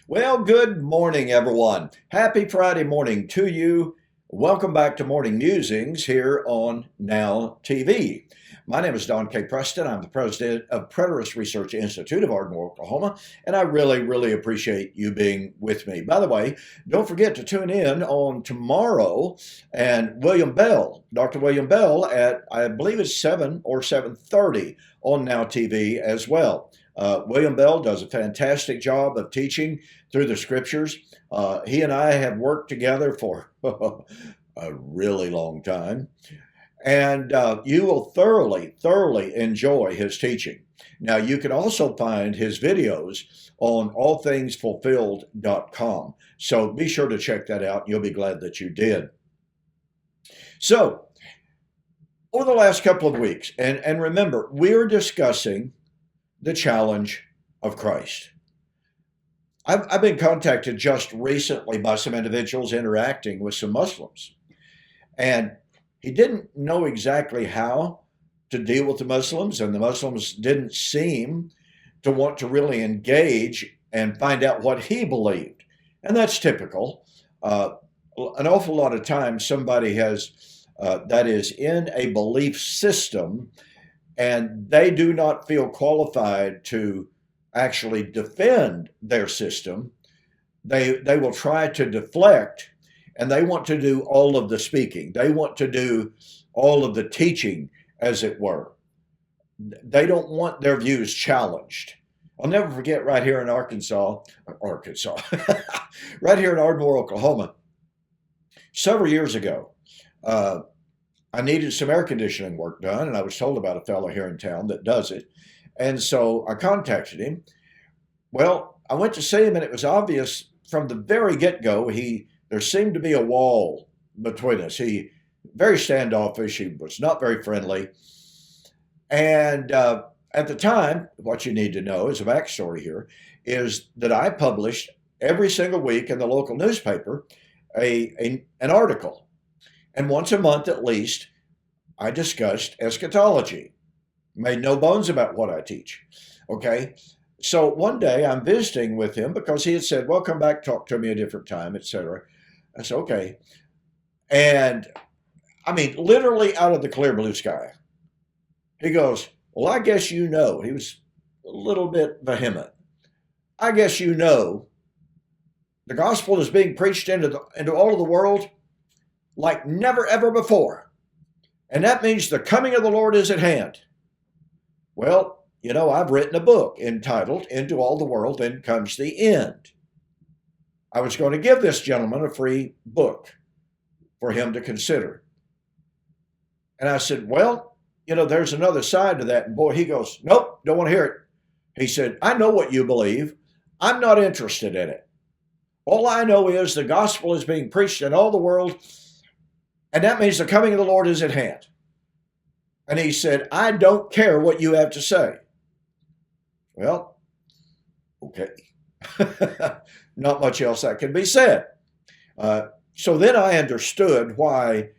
Well, good morning, everyone. Happy Friday morning to you. Welcome back to Morning Musings here on Now TV. My name is Don K. Preston. I'm the president of Preterist Research Institute of Ardmore, Oklahoma, and I really appreciate you being with me. By the way, don't forget to tune in on tomorrow and Dr. William Bell at, I believe it's 7 or 7:30 on Now TV as well. William Bell does a fantastic job of teaching through the scriptures. He and I have worked together for a really long time, and you will thoroughly enjoy his teaching. Now, you can also find his videos on allthingsfulfilled.com. So be sure to check that out. You'll be glad that you did. So, over the last couple of weeks, and remember, we're discussing the challenge of Christ. I've been contacted just recently by some individuals interacting with some Muslims, and he didn't know exactly how to deal with the Muslims, and the Muslims didn't seem to want to really engage and find out what he believed. And that's typical. An awful lot of times somebody has that is in a belief system and they do not feel qualified to actually defend their system. They will try to deflect, and they want to do all of the speaking. They want to do all of the teaching, as it were. They don't want their views challenged. I'll never forget right here in Arkansas, right here in Ardmore, Oklahoma, several years ago. I needed some air conditioning work done, and I was told about a fellow here in town that does it. And so I contacted him. Well, I went to see him, and it was obvious from the very get-go, there seemed to be a wall between us. He very standoffish. He was not very friendly. And at the time, what you need to know as a backstory here is that I published every single week in the local newspaper an article. And once a month at least, I discussed eschatology. Made no bones about what I teach. Okay? So one day I'm visiting with him because he had said, well, come back, talk to me a different time, etc. I said, okay. And I mean, literally out of the clear blue sky, he goes, well, I guess you know. He was a little bit vehement. I guess you know the gospel is being preached into all of the world like never ever before. And that means the coming of the Lord is at hand. Well, you know, I've written a book entitled Into All the World, Then Comes the End. I was going to give this gentleman a free book for him to consider. And I said, well, you know, there's another side to that. And boy, he goes, nope, don't want to hear it. He said, I know what you believe. I'm not interested in it. All I know is the gospel is being preached in all the world, and that means the coming of the Lord is at hand. And he said, I don't care what you have to say. Well, okay. Not much else that can be said. So then I understood why,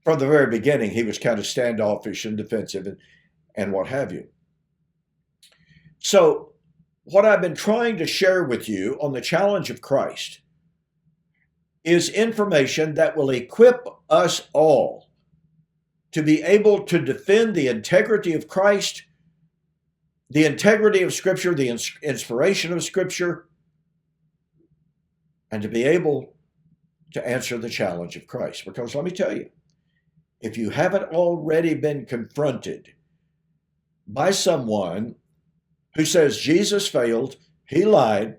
from the very beginning, he was kind of standoffish and defensive and what have you. So what I've been trying to share with you on the challenge of Christ is information that will equip us all to be able to defend the integrity of Christ, the integrity of Scripture, the inspiration of Scripture, and to be able to answer the challenge of Christ. Because let me tell you, if you haven't already been confronted by someone who says Jesus failed, he lied,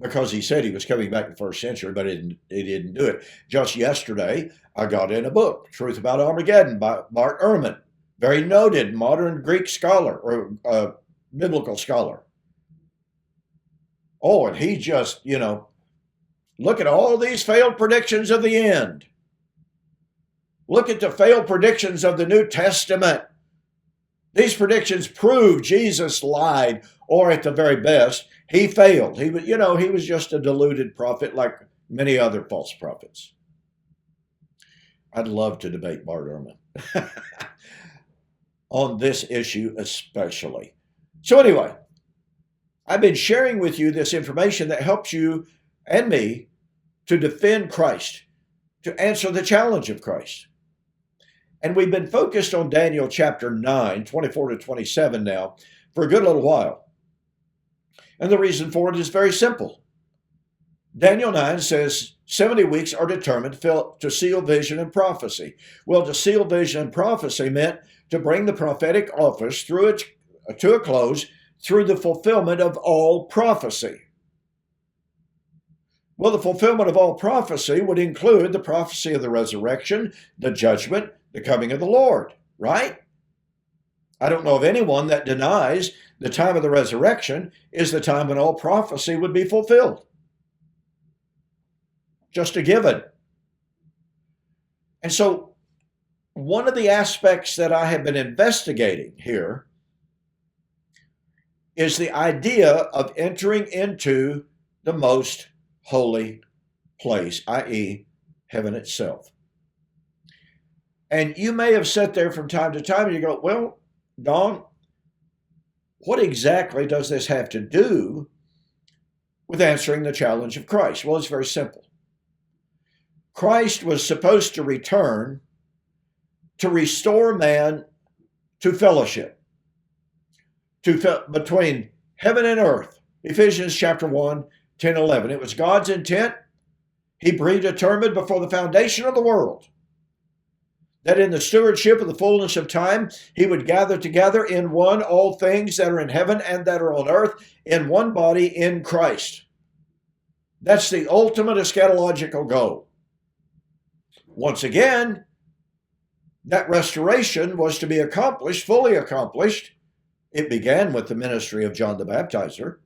because he said he was coming back in the first century, but he didn't do it. Just yesterday, I got in a book, Truth About Armageddon by Bart Ehrman, very noted modern Greek scholar or biblical scholar. Oh, and he just, you know, look at all these failed predictions of the end. Look at the failed predictions of the New Testament. These predictions prove Jesus lied, or at the very best, he failed. He was just a deluded prophet like many other false prophets. I'd love to debate Bart Ehrman on this issue especially. So anyway, I've been sharing with you this information that helps you and me to defend Christ, to answer the challenge of Christ. And we've been focused on Daniel chapter 9, 24 to 27 now for a good little while. And the reason for it is very simple. Daniel 9 says 70 weeks are determined to seal vision and prophecy. Well, to seal vision and prophecy meant to bring the prophetic office to a close through the fulfillment of all prophecy. Well, the fulfillment of all prophecy would include the prophecy of the resurrection, the judgment, the coming of the Lord, right? I don't know of anyone that denies the time of the resurrection is the time when all prophecy would be fulfilled. Just a given. And so one of the aspects that I have been investigating here is the idea of entering into the most holy place, i.e., heaven itself. And you may have sat there from time to time and you go, well, Don, what exactly does this have to do with answering the challenge of Christ? Well, it's very simple. Christ was supposed to return to restore man to fellowship between heaven and earth. Ephesians chapter 1, 10, 11. It was God's intent. He predetermined before the foundation of the world that in the stewardship of the fullness of time, he would gather together in one all things that are in heaven and that are on earth in one body in Christ. That's the ultimate eschatological goal. Once again, that restoration was to be accomplished, fully accomplished. It began with the ministry of John the Baptizer.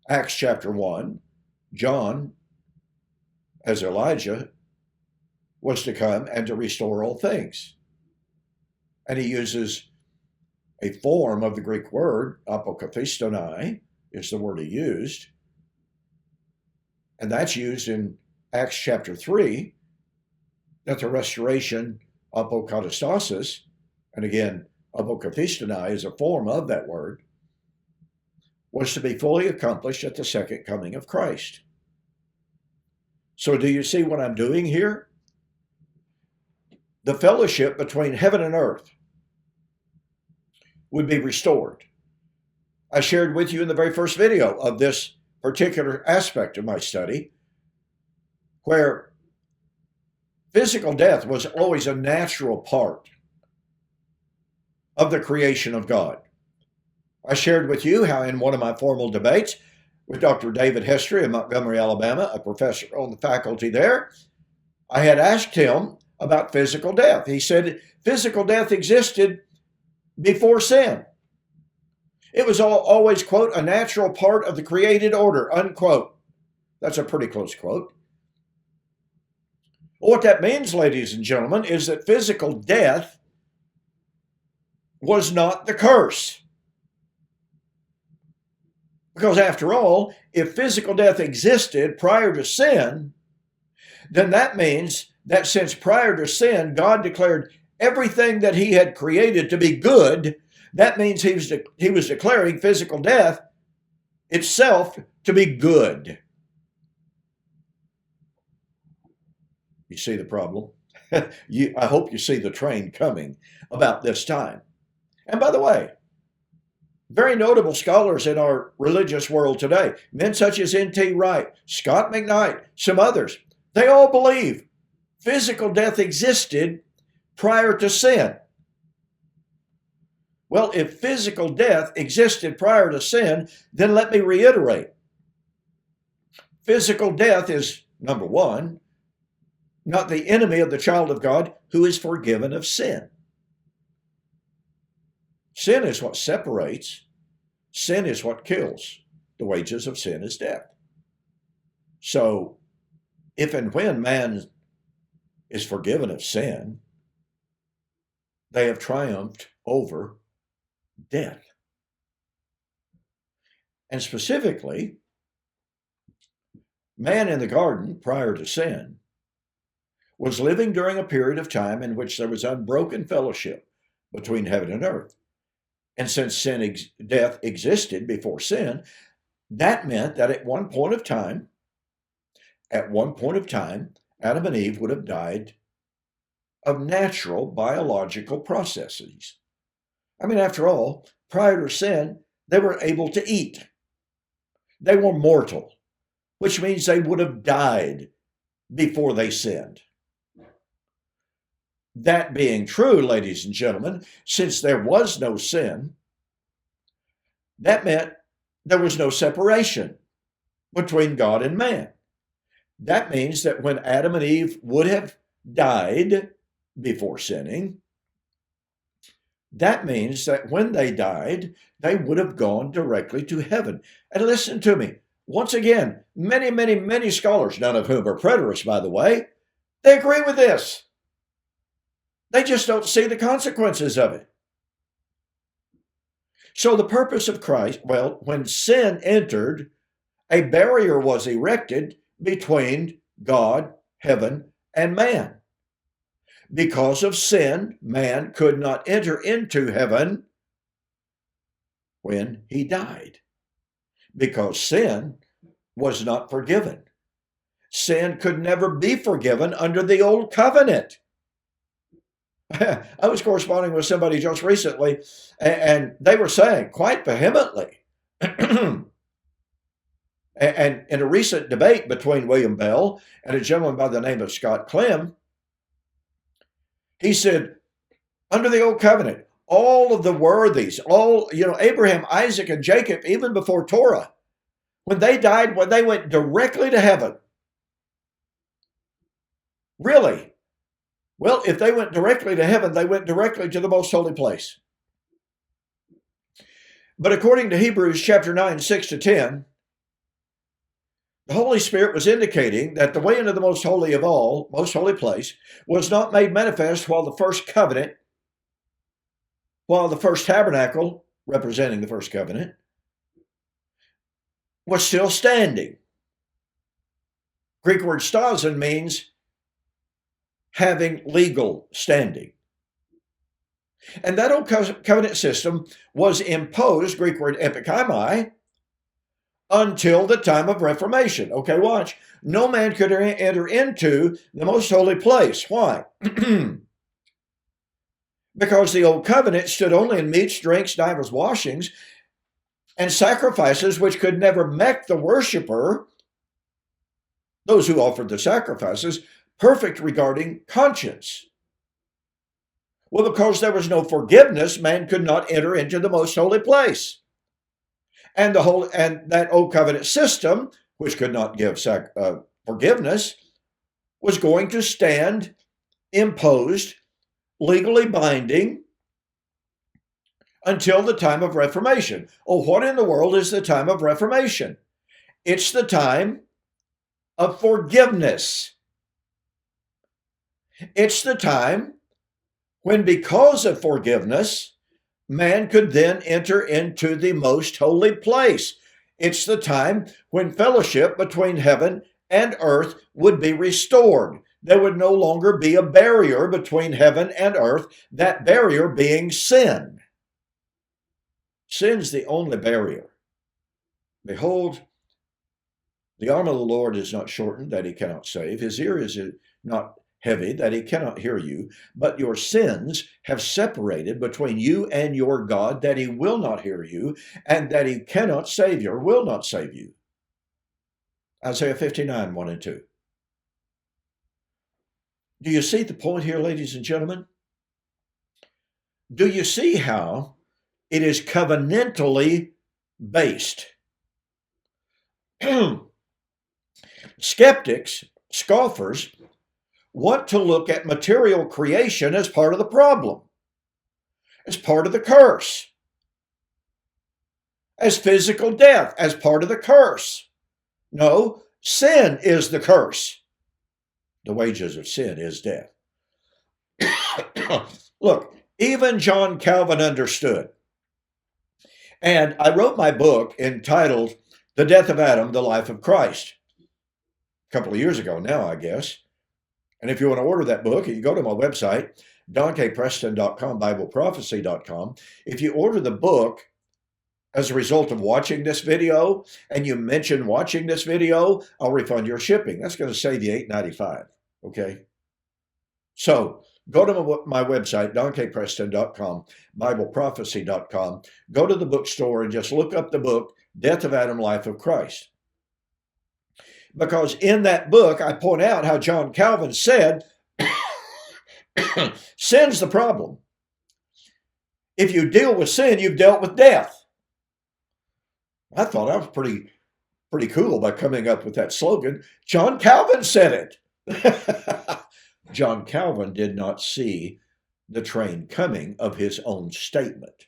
Acts chapter 1, John, as Elijah, was to come and to restore all things. And he uses a form of the Greek word, apokaphistonai, is the word he used. And that's used in Acts chapter 3, that the restoration, apokatastasis, and again, apokaphistonai is a form of that word, was to be fully accomplished at the second coming of Christ. So do you see what I'm doing here? The fellowship between heaven and earth would be restored. I shared with you in the very first video of this particular aspect of my study, where physical death was always a natural part of the creation of God. I shared with you how in one of my formal debates with Dr. David Hestry of Montgomery, Alabama, a professor on the faculty there, I had asked him about physical death. He said physical death existed before sin. It was always, quote, a natural part of the created order, unquote. That's a pretty close quote. What that means, ladies and gentlemen, is that physical death was not the curse. Because after all, if physical death existed prior to sin, then that means that since prior to sin, God declared everything that he had created to be good, that means he was declaring physical death itself to be good. You see the problem? I hope you see the train coming about this time. And by the way, very notable scholars in our religious world today, men such as N.T. Wright, Scott McKnight, some others, they all believe physical death existed prior to sin. Well, if physical death existed prior to sin, then let me reiterate. Physical death is, number one, not the enemy of the child of God who is forgiven of sin. Sin is what separates. Sin is what kills. The wages of sin is death. So, if and when man is forgiven of sin, they have triumphed over death. And specifically, man in the garden prior to sin was living during a period of time in which there was unbroken fellowship between heaven and earth. And since death existed before sin, that meant that at one point of time, Adam and Eve would have died of natural biological processes. I mean, after all, prior to sin, they were able to eat. They were mortal, which means they would have died before they sinned. That being true, ladies and gentlemen, since there was no sin, that meant there was no separation between God and man. That means that when Adam and Eve would have died before sinning, that means that when they died, they would have gone directly to heaven. And listen to me, once again, many scholars, none of whom are preterists, by the way, they agree with this. They just don't see the consequences of it. So the purpose of Christ, well, when sin entered, a barrier was erected between God, heaven, and man. Because of sin, man could not enter into heaven when he died, because sin was not forgiven. Sin could never be forgiven under the old covenant. I was corresponding with somebody just recently, and they were saying quite vehemently, and in a recent debate between William Bell and a gentleman by the name of Scott Clem, he said, under the old covenant, all of the worthies, Abraham, Isaac, and Jacob, even before Torah, when they died, they went directly to heaven. Really? Well, if they went directly to heaven, they went directly to the most holy place. But according to Hebrews chapter 9, 6-10, the Holy Spirit was indicating that the way into the most holy of all, most holy place, was not made manifest while the first covenant, while the first tabernacle, representing the first covenant, was still standing. Greek word stasin means having legal standing. And that old covenant system was imposed, Greek word epikaimai, until the time of Reformation. Okay, watch. No man could enter into the most holy place. Why? Because the old covenant stood only in meats, drinks, divers washings, and sacrifices which could never make the worshiper, those who offered the sacrifices, perfect regarding conscience. Well, because there was no forgiveness, man could not enter into the most holy place. And that old covenant system, which could not give forgiveness, was going to stand imposed, legally binding, until the time of Reformation. Oh, what in the world is the time of Reformation? It's the time of forgiveness. It's the time when, because of forgiveness, man could then enter into the most holy place. It's the time when fellowship between heaven and earth would be restored. There would no longer be a barrier between heaven and earth, that barrier being sin. Sin's the only barrier. Behold, the arm of the Lord is not shortened that he cannot save. His ear is not heavy that he cannot hear you, but your sins have separated between you and your God, that he will not hear you, and that he cannot save you, or will not save you. Isaiah 59, 1 and 2. Do you see the point here, ladies and gentlemen? Do you see how it is covenantally based? Skeptics, scoffers, want to look at material creation as part of the problem, as part of the curse, as physical death, as part of the curse. No, sin is the curse. The wages of sin is death. Look, even John Calvin understood. And I wrote my book entitled The Death of Adam, the Life of Christ, a couple of years ago now, I guess. And if you want to order that book, you go to my website, DonKPreston.com, BibleProphecy.com. If you order the book as a result of watching this video and you mention watching this video, I'll refund your shipping. That's going to save you $8.95. Okay? So go to my website, DonKPreston.com, BibleProphecy.com. Go to the bookstore and just look up the book, Death of Adam, Life of Christ. Because in that book, I point out how John Calvin said, sin's the problem. If you deal with sin, you've dealt with death. I thought I was pretty cool by coming up with that slogan. John Calvin said it. John Calvin did not see the train coming of his own statement.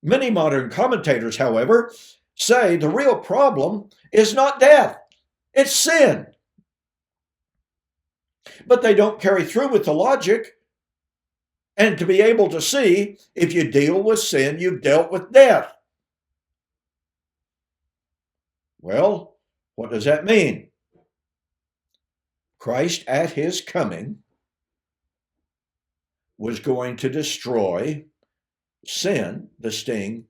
Many modern commentators, however, say the real problem is not death, it's sin. But they don't carry through with the logic and to be able to see if you deal with sin, you've dealt with death. Well, what does that mean? Christ at his coming was going to destroy sin, the sting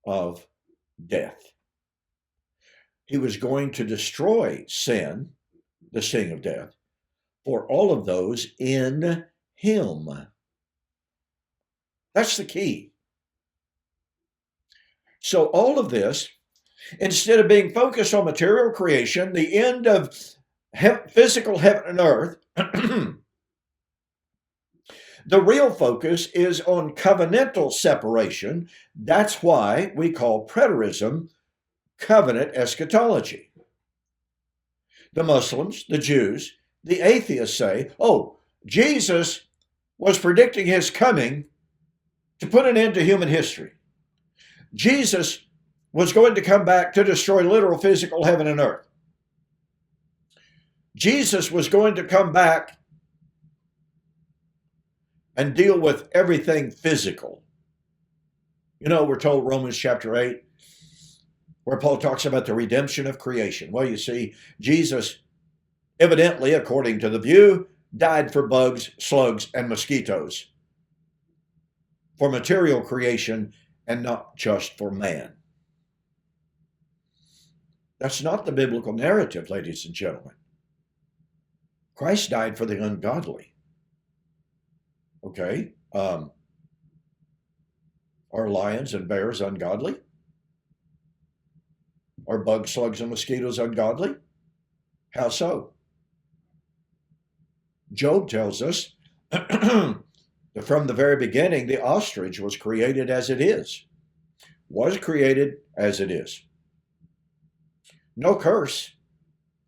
of death. He was going to destroy sin, the sting of death, for all of those in him. That's the key. So all of this, instead of being focused on material creation, the end of physical heaven and earth, the real focus is on covenantal separation. That's why we call preterism covenant eschatology. The Muslims, the Jews, the atheists say, oh, Jesus was predicting his coming to put an end to human history. Jesus was going to come back to destroy literal physical heaven and earth. Jesus was going to come back and deal with everything physical. You know, we're told Romans chapter 8, where Paul talks about the redemption of creation. Well, you see, Jesus, evidently, according to the view, died for bugs, slugs, and mosquitoes, for material creation and not just for man. That's not the biblical narrative, ladies and gentlemen. Christ died for the ungodly. Okay? Are lions and bears ungodly? Are bugs, slugs, and mosquitoes ungodly? How so? Job tells us that from the very beginning, the ostrich was created as it is. Was created as it is. No curse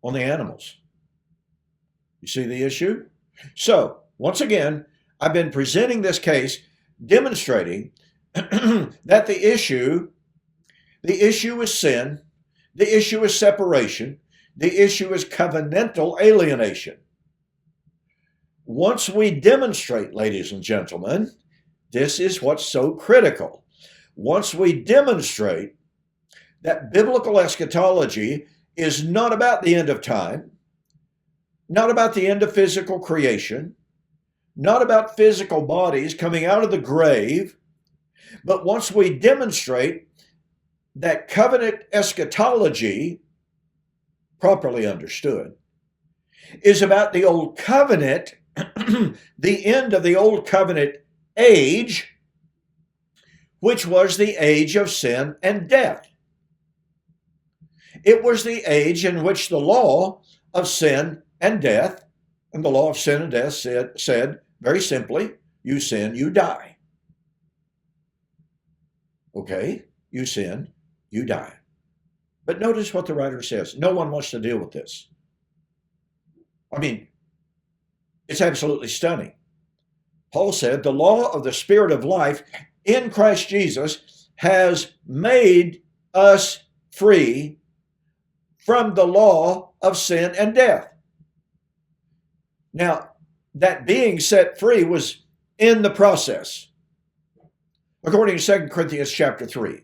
on the animals. You see the issue? So, once again, I've been presenting this case demonstrating that the issue is sin, the issue is separation, the issue is covenantal alienation. Once we demonstrate, ladies and gentlemen, this is what's so critical. Once we demonstrate that biblical eschatology is not about the end of time, not about the end of physical creation, not about physical bodies coming out of the grave, but once we demonstrate that covenant eschatology, properly understood, is about the old covenant, the end of the old covenant age, which was the age of sin and death. It was the age in which the law of sin and death, and the law of sin and death said very simply, you sin, you die. Okay, you sin, you die. But notice what the writer says. No one wants to deal with this. I mean, it's absolutely stunning. Paul said, the law of the Spirit of life in Christ Jesus has made us free from the law of sin and death. Now, that being set free was in the process. According to 2 Corinthians chapter 3,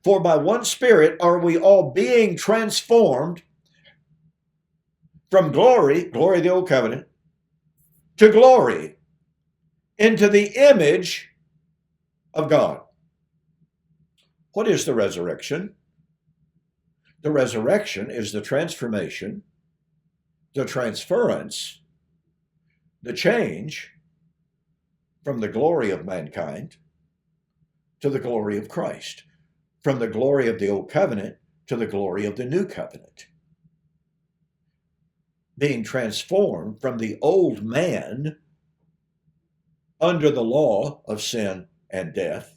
for by one Spirit are we all being transformed from glory, glory of the old covenant, to glory, into the image of God. What is the resurrection? The resurrection is the transformation, the transference, the change from the glory of mankind to the glory of Christ, from the glory of the old covenant to the glory of the new covenant. Being transformed from the old man under the law of sin and death,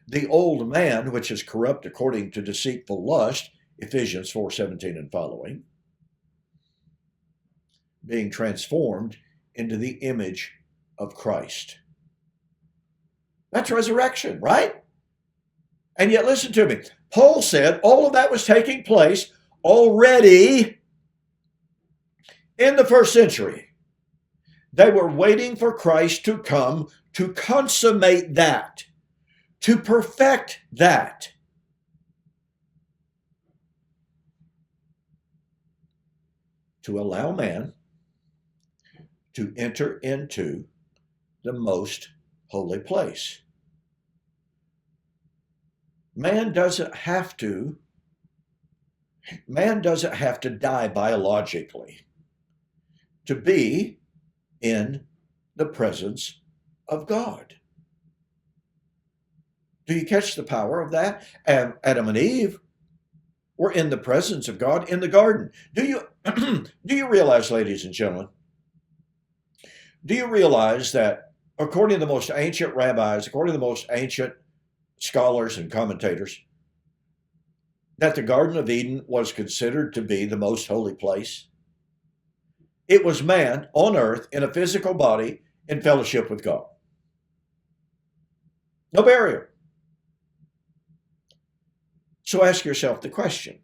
the old man which is corrupt according to deceitful lust, Ephesians 4:17 and following, being transformed into the image of Christ. That's resurrection, right? And yet, listen to me. Paul said all of that was taking place already in the first century. They were waiting for Christ to come to consummate that, to perfect that. To allow man to enter into the most holy place. Man doesn't have to die biologically to be in the presence of God. Do you catch the power of that? Adam and Eve were in the presence of God in the garden. Do you realize, ladies and gentlemen, do you realize that according to the most ancient rabbis, according to the most ancient scholars and commentators, that the Garden of Eden was considered to be the most holy place? It was man on earth in a physical body in fellowship with God. No barrier. So ask yourself the question,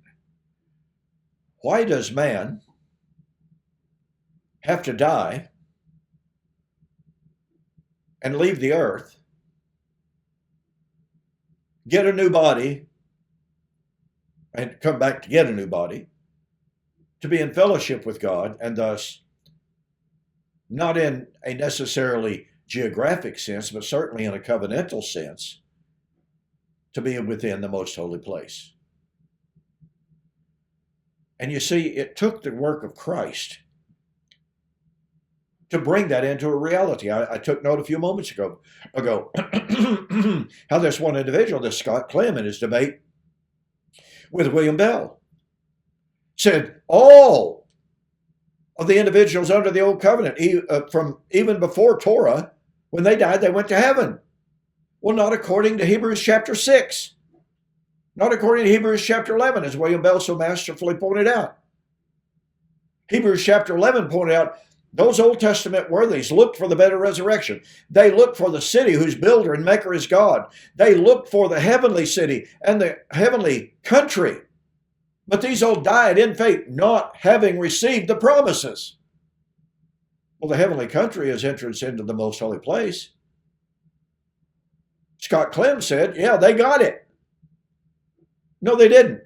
why does man have to die and leave the earth, get a new body, and come back to get a new body, to be in fellowship with God, and thus, not in a necessarily geographic sense, but certainly in a covenantal sense, to be within the most holy place? And you see, it took the work of Christ to bring that into a reality. I took note a few moments ago how this one individual, this Scott Clem, in his debate with William Bell, said all of the individuals under the old covenant, from even before Torah, when they died, they went to heaven. Well, not according to Hebrews chapter 6. Not according to Hebrews chapter 11, as William Bell so masterfully pointed out. Hebrews chapter 11 pointed out those Old Testament worthies looked for the better resurrection. They looked for the city whose builder and maker is God. They looked for the heavenly city and the heavenly country. But these all died in faith, not having received the promises. Well, the heavenly country is entrance into the most holy place. Scott Clem said, yeah, they got it. No, they didn't.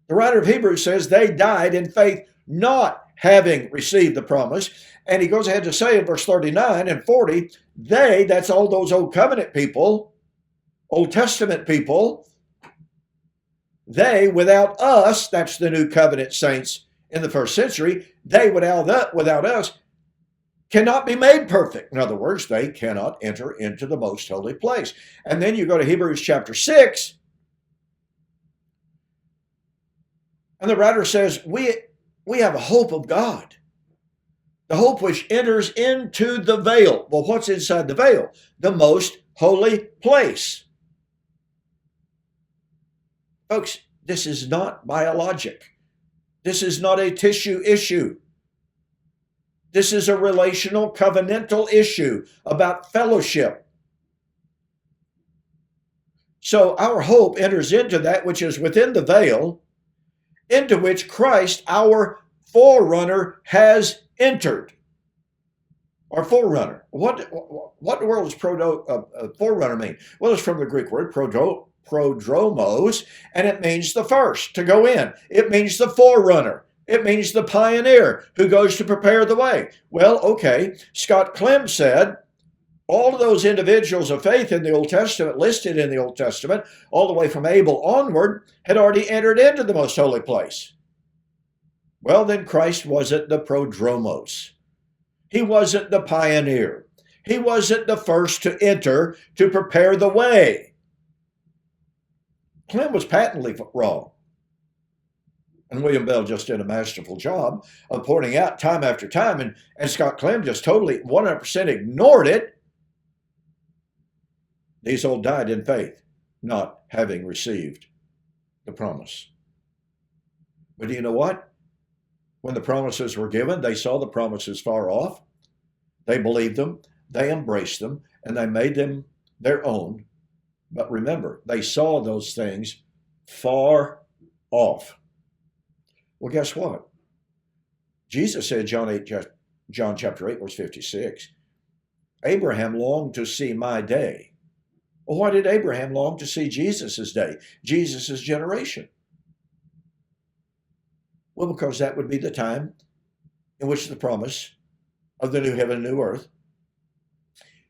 The writer of Hebrews says they died in faith, not having received the promise. And he goes ahead to say in verse 39 and 40, that's all those old covenant people, Old Testament people, they without us, that's the new covenant saints in the first century, they without us cannot be made perfect. In other words, they cannot enter into the most holy place. And then you go to Hebrews chapter 6, and the writer says, we have a hope of God, the hope which enters into the veil. Well, what's inside the veil? The most holy place. Folks, this is not biologic. This is not a tissue issue. This is a relational, covenantal issue about fellowship. So our hope enters into that which is within the veil, into which Christ, our forerunner, has entered. Our forerunner. What in the world does forerunner mean? Well, it's from the Greek word prodromos, and it means the first, to go in. It means the forerunner. It means the pioneer who goes to prepare the way. Well, okay, Scott Clem said all of those individuals of faith in the Old Testament, listed in the Old Testament, all the way from Abel onward, had already entered into the most holy place. Well, then Christ wasn't the prodromos. He wasn't the pioneer. He wasn't the first to enter to prepare the way. Clem was patently wrong. And William Bell just did a masterful job of pointing out time after time, and Scott Clem just totally 100% ignored it. These all died in faith, not having received the promise. But do you know what? When the promises were given, they saw the promises far off. They believed them, they embraced them, and they made them their own. But remember, they saw those things far off. Well, guess what? Jesus said, John chapter 8, verse 56, Abraham longed to see my day. Well, why did Abraham long to see Jesus' day, Jesus' generation? Well, because that would be the time in which the promise of the new heaven and new earth,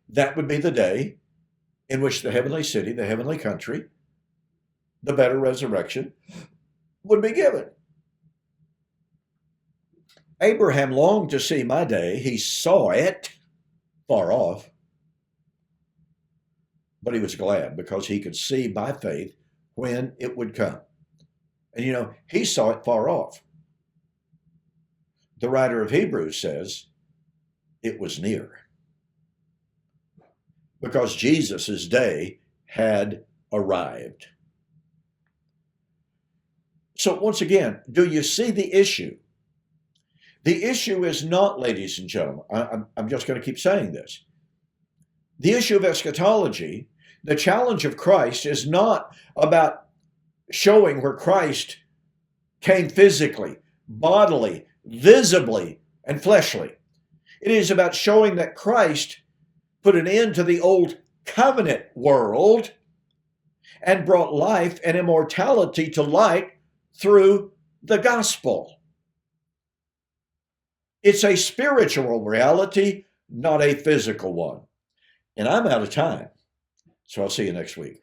that would be the day in which the heavenly city, the heavenly country, the better resurrection would be given. Abraham longed to see my day. He saw it far off, but he was glad because he could see by faith when it would come. And you know, he saw it far off. The writer of Hebrews says it was near because Jesus' day had arrived. So once again, do you see the issue? The issue is not, ladies and gentlemen, I'm just going to keep saying this. The issue of eschatology, the challenge of Christ, is not about showing where Christ came physically, bodily, visibly, and fleshly. It is about showing that Christ put an end to the old covenant world and brought life and immortality to light through the gospel. It's a spiritual reality, not a physical one. And I'm out of time, so I'll see you next week.